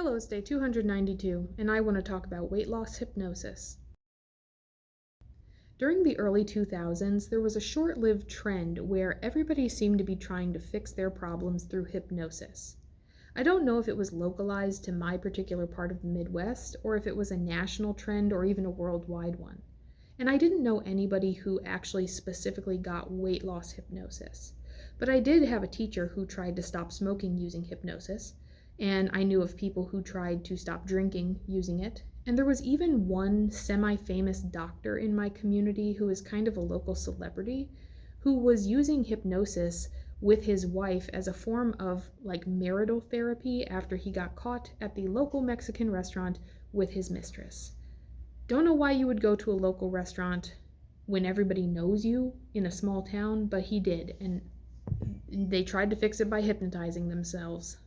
Hello, it's day 292, and I want to talk about weight loss hypnosis. During the early 2000s, there was a short-lived trend where everybody seemed to be trying to fix their problems through hypnosis. I don't know if it was localized to my particular part of the Midwest, or if it was a national trend or even a worldwide one. And I didn't know anybody who actually specifically got weight loss hypnosis. But I did have a teacher who tried to stop smoking using hypnosis, and I knew of people who tried to stop drinking using it. And there was even one semi-famous doctor in my community who is kind of a local celebrity who was using hypnosis with his wife as a form of like marital therapy after he got caught at the local Mexican restaurant with his mistress. Don't know why you would go to a local restaurant when everybody knows you in a small town, but he did, and they tried to fix it by hypnotizing themselves.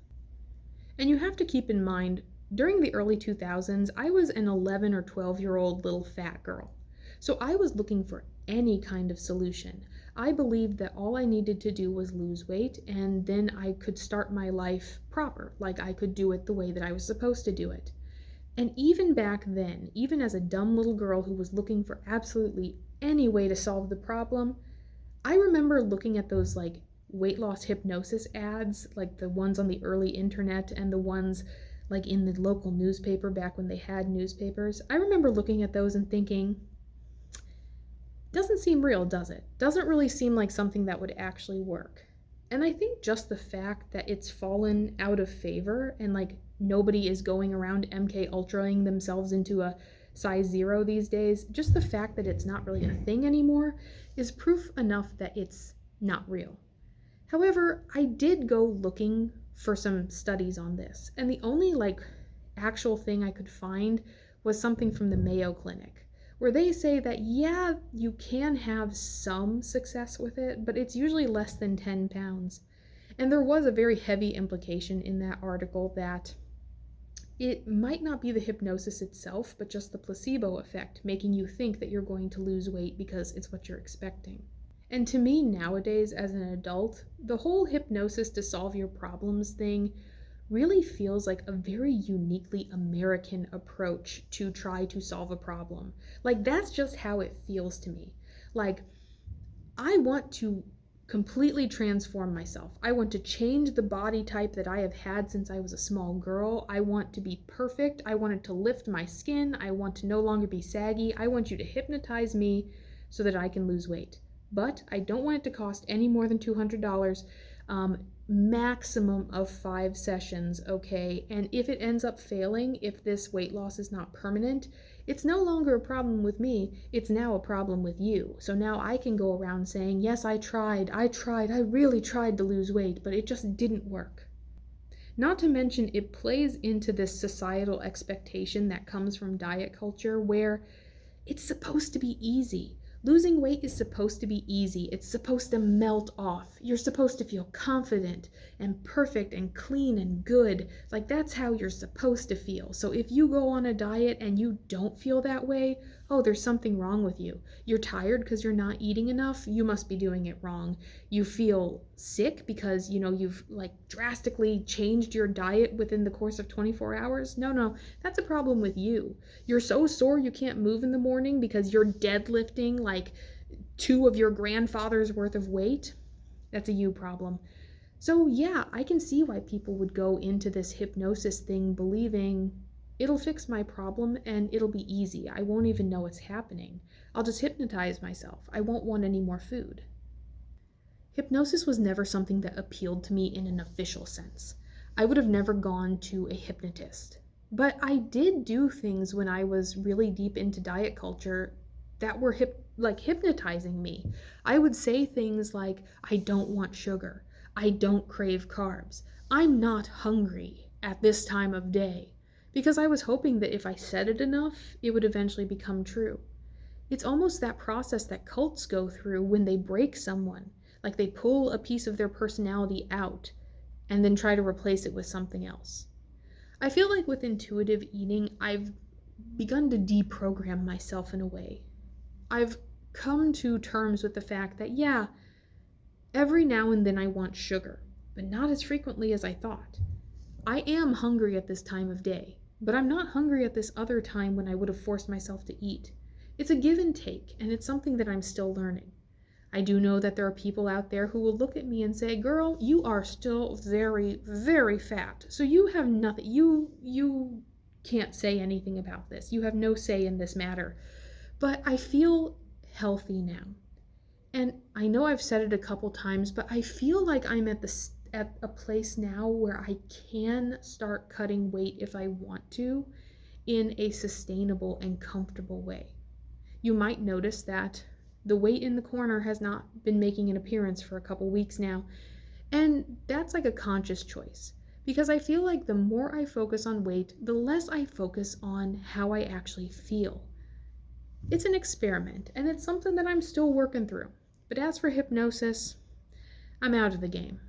And you have to keep in mind, during the early 2000s, I was an 11 or 12-year-old little fat girl. So I was looking for any kind of solution. I believed that all I needed to do was lose weight, and then I could start my life proper, like I could do it the way that I was supposed to do it. And even back then, even as a dumb little girl who was looking for absolutely any way to solve the problem, I remember looking at those like weight loss hypnosis ads, like the ones on the early internet and the ones like in the local newspaper back when they had newspapers. I remember looking at those and thinking, doesn't seem real, does it? Doesn't really seem like something that would actually work. And I think just the fact that it's fallen out of favor and like nobody is going around MK Ultraing themselves into a size 0 these days, just the fact that it's not really a thing anymore is proof enough that it's not real. However, I did go looking for some studies on this, and the only like actual thing I could find was something from the Mayo Clinic, where they say that yeah, you can have some success with it, but it's usually less than 10 pounds. And there was a very heavy implication in that article that it might not be the hypnosis itself, but just the placebo effect, making you think that you're going to lose weight because it's what you're expecting. And to me nowadays, as an adult, the whole hypnosis to solve your problems thing really feels like a very uniquely American approach to try to solve a problem. Like, that's just how it feels to me. Like, I want to completely transform myself. I want to change the body type that I have had since I was a small girl. I want to be perfect. I want it to lift my skin. I want to no longer be saggy. I want you to hypnotize me so that I can lose weight. But I don't want it to cost any more than $200, maximum of 5 sessions, okay? And if it ends up failing, if this weight loss is not permanent, it's no longer a problem with me, it's now a problem with you. So now I can go around saying, yes, I really tried to lose weight, but it just didn't work. Not to mention, it plays into this societal expectation that comes from diet culture where it's supposed to be easy. Losing weight is supposed to be easy. It's supposed to melt off. You're supposed to feel confident and perfect and clean and good. Like, that's how you're supposed to feel. So if you go on a diet and you don't feel that way, oh, there's something wrong with you. You're tired because you're not eating enough. You must be doing it wrong. You feel sick because, you've like drastically changed your diet within the course of 24 hours. No, that's a problem with you. You're so sore you can't move in the morning because you're deadlifting like 2 of your grandfather's worth of weight. That's a you problem. So yeah, I can see why people would go into this hypnosis thing believing it'll fix my problem and it'll be easy. I won't even know it's happening. I'll just hypnotize myself. I won't want any more food. Hypnosis was never something that appealed to me in an official sense. I would have never gone to a hypnotist. But I did do things when I was really deep into diet culture that were hypnotizing me. I would say things like, I don't want sugar. I don't crave carbs. I'm not hungry at this time of day. Because I was hoping that if I said it enough, it would eventually become true. It's almost that process that cults go through when they break someone. Like, they pull a piece of their personality out and then try to replace it with something else. I feel like with intuitive eating, I've begun to deprogram myself in a way. I've come to terms with the fact that, yeah, every now and then I want sugar, but not as frequently as I thought. I am hungry at this time of day, but I'm not hungry at this other time when I would have forced myself to eat. It's a give and take, and it's something that I'm still learning. I do know that there are people out there who will look at me and say, "Girl, you are still very, very fat. So you have nothing. You can't say anything about this. You have no say in this matter." But I feel healthy now. And I know I've said it a couple times, but I feel like I'm at a place now where I can start cutting weight if I want to in a sustainable and comfortable way. You might notice that the weight in the corner has not been making an appearance for a couple weeks now, and that's like a conscious choice because I feel like the more I focus on weight, the less I focus on how I actually feel. It's an experiment, and it's something that I'm still working through. But as for hypnosis, I'm out of the game.